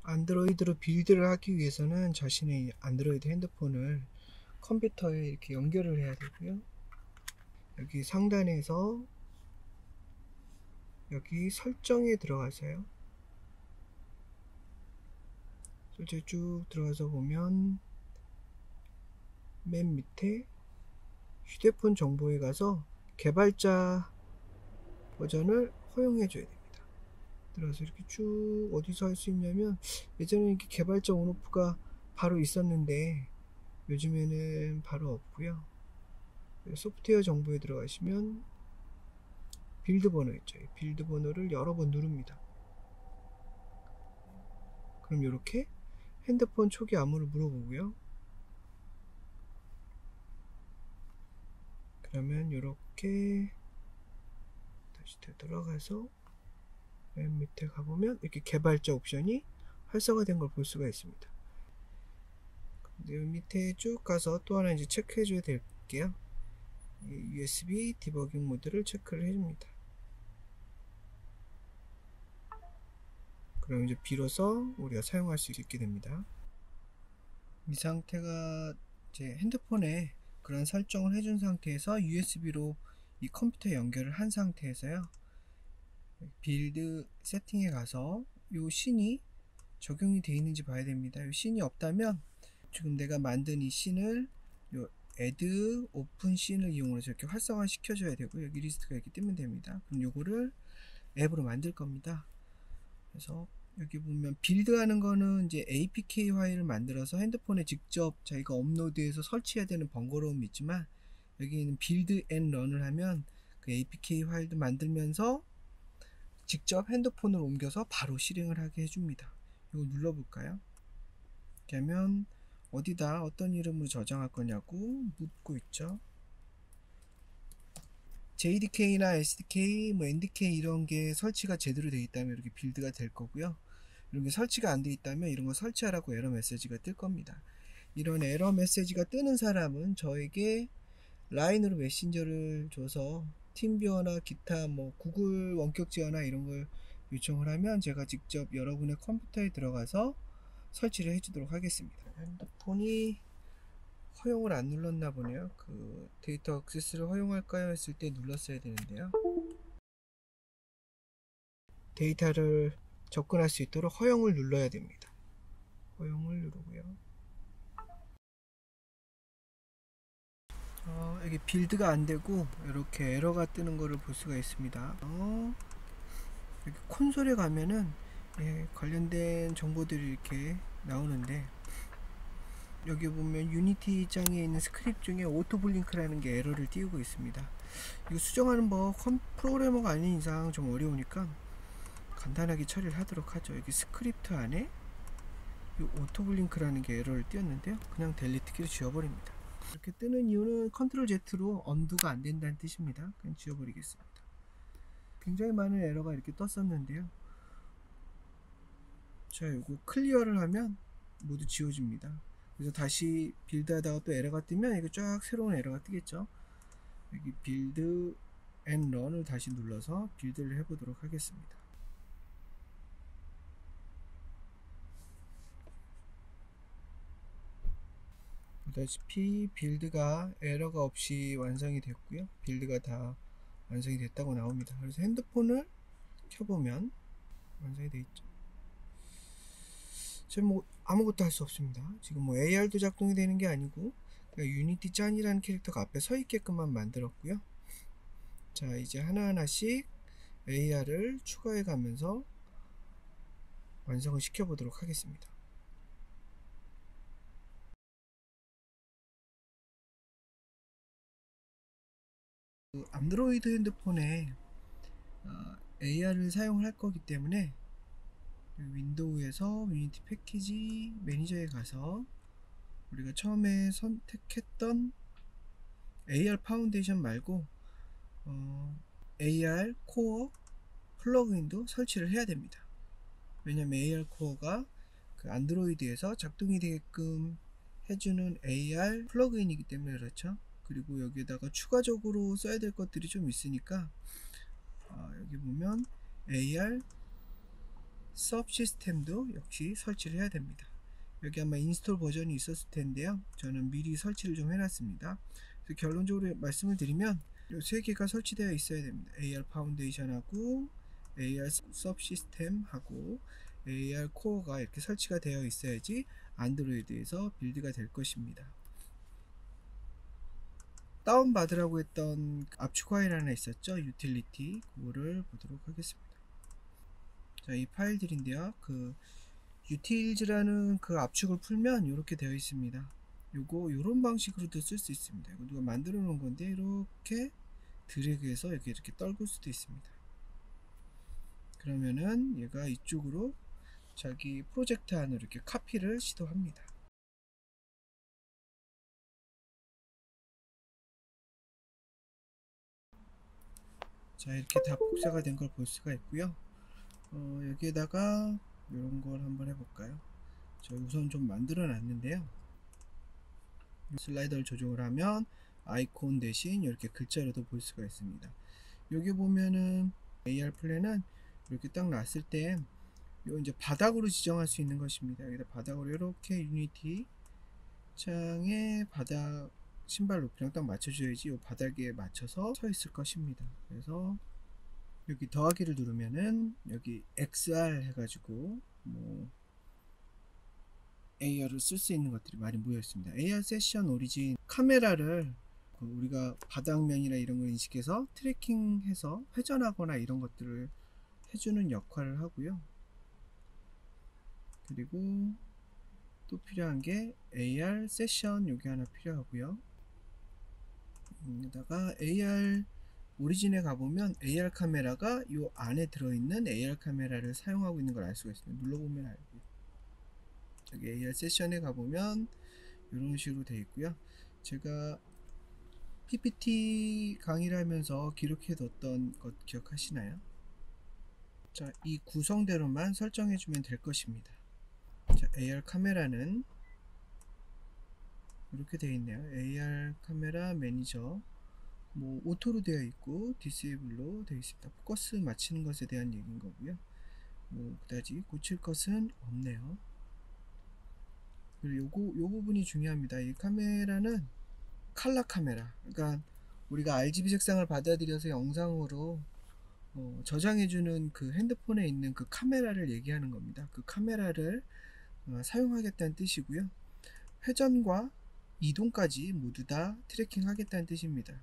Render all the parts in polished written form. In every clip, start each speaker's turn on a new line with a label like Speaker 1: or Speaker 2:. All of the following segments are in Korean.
Speaker 1: 안드로이드로 빌드를 하기 위해서는 자신의 안드로이드 핸드폰을 컴퓨터에 이렇게 연결을 해야 되고요. 여기 상단에서 여기 설정에 들어가서요. 설정 쭉 들어가서 보면 맨 밑에 휴대폰 정보에 가서 개발자 버전을 허용해 줘야 됩니다. 들어가서 이렇게 쭉 어디서 할 수 있냐면, 예전에 이렇게 개발자 온오프가 바로 있었는데 요즘에는 바로 없고요. 소프트웨어 정보에 들어가시면 빌드 번호 있죠. 빌드 번호를 여러 번 누릅니다. 그럼 이렇게 핸드폰 초기 암호를 물어보고요. 그러면 이렇게 다시 되돌아가서 맨 밑에 가보면 이렇게 개발자 옵션이 활성화된 걸 볼 수가 있습니다. 여기 밑에 쭉 가서 또 하나 이제 체크해 줘야 될게요. USB 디버깅 모드를 체크를 해줍니다. 그럼 이제 비로소 우리가 사용할 수 있게 됩니다. 이 상태가 이제 핸드폰에 그런 설정을 해준 상태에서 USB로 이 컴퓨터 연결을 한 상태에서요, 빌드 세팅에 가서 이 씬이 적용이 되어 있는지 봐야 됩니다. 이 씬이 없다면 지금 내가 만든 이 씬을 요 add open 씬을 이용해서 이렇게 활성화 시켜줘야 되고, 여기 리스트가 이렇게 뜨면 됩니다. 그럼 요거를 앱으로 만들 겁니다. 그래서 여기 보면 빌드하는 거는 이제 APK 파일을 만들어서 핸드폰에 직접 자기가 업로드해서 설치해야 되는 번거로움이 있지만, 여기는 빌드 앤 런을 하면 그 APK 파일도 만들면서 직접 핸드폰을 옮겨서 바로 실행을 하게 해줍니다. 이거 눌러볼까요? 이렇게 하면 어디다 어떤 이름으로 저장할 거냐고 묻고 있죠. JDK나 SDK, NDK 이런 게 설치가 제대로 되어 있다면 이렇게 빌드가 될 거고요. 이런 게 설치가 안 되어 있다면 이런 거 설치하라고 에러 메시지가 뜰 겁니다. 이런 에러 메시지가 뜨는 사람은 저에게 라인으로 메신저를 줘서 팀비어나 기타 구글 원격 지원이나 이런 걸 요청을 하면 제가 직접 여러분의 컴퓨터에 들어가서 설치를 해주도록 하겠습니다. 핸드폰이 허용을 안 눌렀나 보네요. 그 데이터 액세스를 허용할까요 했을 때 눌렀어야 되는데요. 데이터를 접근할 수 있도록 허용을 눌러야 됩니다. 허용을 누르고요. 여기 빌드가 안 되고 이렇게 에러가 뜨는 거를 볼 수가 있습니다. 여기 콘솔에 가면은 관련된 정보들이 이렇게 나오는데, 여기 보면 유니티 장에 있는 스크립트 중에 오토블링크라는 게 에러를 띄우고 있습니다. 이거 수정하는 법 프로그래머가 아닌 이상 좀 어려우니까 간단하게 처리를 하도록 하죠. 여기 스크립트 안에 이 오토블링크라는 게 에러를 띄웠는데요, 그냥 델리트 키로 지워버립니다. 이렇게 뜨는 이유는 컨트롤 Z로 언두가 안 된다는 뜻입니다. 그냥 지워버리겠습니다. 굉장히 많은 에러가 이렇게 떴었는데요, 자, 이거 클리어를 하면 모두 지워집니다. 그래서 다시 빌드 하다가 또 에러가 뜨면 이거 쫙 새로운 에러가 뜨겠죠. 여기 빌드 앤 런을 다시 눌러서 빌드를 해보도록 하겠습니다. 보다시피 빌드가 에러가 없이 완성이 됐고요, 빌드가 다 완성이 됐다고 나옵니다. 그래서 핸드폰을 켜보면 완성이 되어 있죠. 지금 아무것도 할 수 없습니다. 지금 AR도 작동이 되는 게 아니고 유니티 짠이라는 캐릭터가 앞에 서 있게끔만 만들었고요. 자, 이제 하나하나씩 AR을 추가해 가면서 완성을 시켜 보도록 하겠습니다. 안드로이드 핸드폰에 AR을 사용할 거기 때문에 윈도우에서 유니티 패키지 매니저에 가서 우리가 처음에 선택했던 AR 파운데이션 말고 AR 코어 플러그인도 설치를 해야 됩니다. 왜냐면 AR 코어가 그 안드로이드에서 작동이 되게끔 해주는 AR 플러그인이기 때문에 그렇죠. 그리고 여기에다가 추가적으로 써야 될 것들이 좀 있으니까 여기 보면 AR 서브시스템도 역시 설치를 해야 됩니다. 여기 아마 인스톨 버전이 있었을 텐데요. 저는 미리 설치를 좀 해놨습니다. 그래서 결론적으로 말씀을 드리면 이 세 개가 설치되어 있어야 됩니다. AR 파운데이션하고 AR 서브시스템하고 AR 코어가 이렇게 설치가 되어 있어야지 안드로이드에서 빌드가 될 것입니다. 다운받으라고 했던 압축 파일 하나 있었죠. 유틸리티, 그거를 보도록 하겠습니다. 자, 이 파일들인데요. 그 유틸즈라는 그 압축을 풀면 이렇게 되어 있습니다. 요런 방식으로도 쓸 수 있습니다. 이거 누가 만들어 놓은 건데 이렇게 드래그해서 이렇게 떨굴 수도 있습니다. 그러면은 얘가 이쪽으로 자기 프로젝트 안으로 이렇게 카피를 시도합니다. 자, 이렇게 다 복사가 된 걸 볼 수가 있고요. 여기에다가 이런 걸 한번 해볼까요? 저 우선 좀 만들어 놨는데요. 슬라이더를 조정을 하면 아이콘 대신 이렇게 글자로도 볼 수가 있습니다. 여기 보면은 AR 플랜은 이렇게 딱 놨을 때 요 이제 바닥으로 지정할 수 있는 것입니다. 여기다 바닥으로 이렇게 유니티 창에 바닥 신발 높이랑 딱 맞춰줘야지 요 바닥에 맞춰서 서 있을 것입니다. 그래서 여기 더하기를 누르면은 여기 XR 해가지고 뭐 AR을 쓸 수 있는 것들이 많이 모여 있습니다. AR 세션 오리진 카메라를 우리가 바닥면이나 이런 걸 인식해서 트래킹해서 회전하거나 이런 것들을 해주는 역할을 하고요. 그리고 또 필요한 게 AR 세션 여기 하나 필요하고요. 여기다가 AR 오리진에 가보면 AR 카메라가 이 안에 들어있는 AR 카메라를 사용하고 있는 걸 알 수가 있습니다. 눌러보면 알고요. 여기 AR 세션에 가보면 이런 식으로 되어 있고요. 제가 PPT 강의를 하면서 기록해 뒀던 것 기억하시나요? 자, 이 구성대로만 설정해 주면 될 것입니다. 자, AR 카메라는 이렇게 되어 있네요. AR 카메라 매니저 뭐 오토로 되어 있고 디세이블로 되어 있습니다. 포커스 맞추는 것에 대한 얘기인 거고요. 뭐 그다지 고칠 것은 없네요. 그리고 요 부분이 중요합니다. 이 카메라는 칼라 카메라, 그러니까 우리가 RGB 색상을 받아들여서 영상으로 저장해주는 그 핸드폰에 있는 그 카메라를 얘기하는 겁니다. 그 카메라를 사용하겠다는 뜻이고요. 회전과 이동까지 모두 다 트래킹 하겠다는 뜻입니다.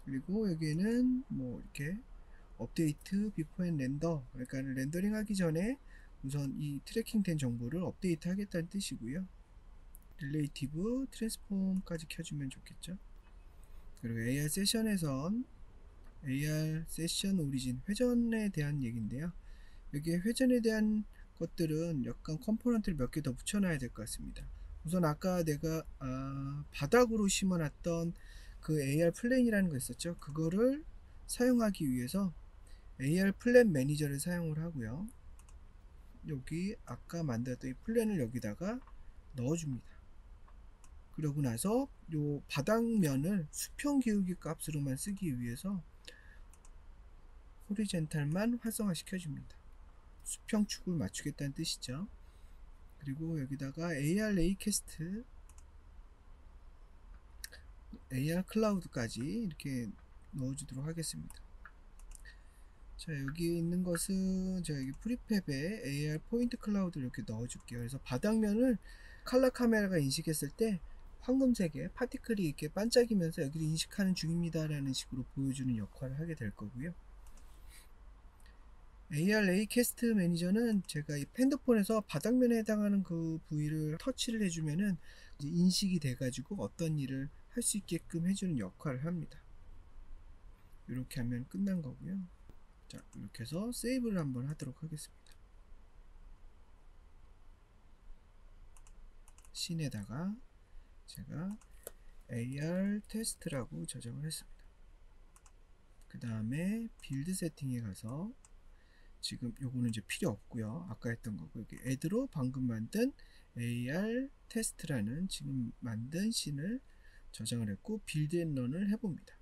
Speaker 1: 그리고 여기에는 뭐 이렇게 업데이트 비포 앤 렌더, 그러니까 렌더링 하기 전에 우선 이 트래킹 된 정보를 업데이트 하겠다는 뜻이고요. 릴레이티브 트랜스폼까지 켜주면 좋겠죠. 그리고 AR 세션에선 AR 세션 오리진 회전에 대한 얘기인데요. 여기에 회전에 대한 것들은 약간 컴포넌트를 몇 개 더 붙여놔야 될 것 같습니다. 우선 아까 내가 바닥으로 심어놨던 그 AR 플랜이라는 거 있었죠. 그거를 사용하기 위해서 AR 플랜 매니저를 사용을 하고요. 여기 아까 만들었던 이 플랜을 여기다가 넣어줍니다. 그러고 나서 요 바닥면을 수평 기울기 값으로만 쓰기 위해서 호리젠탈만 활성화 시켜줍니다. 수평축을 맞추겠다는 뜻이죠. 그리고 여기다가 AR 레이캐스트, AR 클라우드까지 이렇게 넣어주도록 하겠습니다. 자, 여기 있는 것은 제가 여기 프리팹에 AR 포인트 클라우드를 이렇게 넣어줄게요. 그래서 바닥면을 칼라 카메라가 인식했을 때 황금색의 파티클이 이렇게 반짝이면서 여기를 인식하는 중입니다 라는 식으로 보여주는 역할을 하게 될 거고요. AR 레이캐스트 매니저는 제가 이 핸드폰에서 바닥면에 해당하는 그 부위를 터치를 해주면은 이제 인식이 돼가지고 어떤 일을 할 수 있게끔 해주는 역할을 합니다. 이렇게 하면 끝난 거고요. 자, 이렇게 해서 세이브를 한번 하도록 하겠습니다. 씬에다가 제가 AR 테스트라고 저장을 했습니다. 그 다음에 빌드 세팅에 가서 지금 요거는 이제 필요 없고요. 아까 했던 거고 여기 애드로 방금 만든 AR 테스트라는 지금 만든 씬을 저장을 했고 빌드 앤 런을 해봅니다.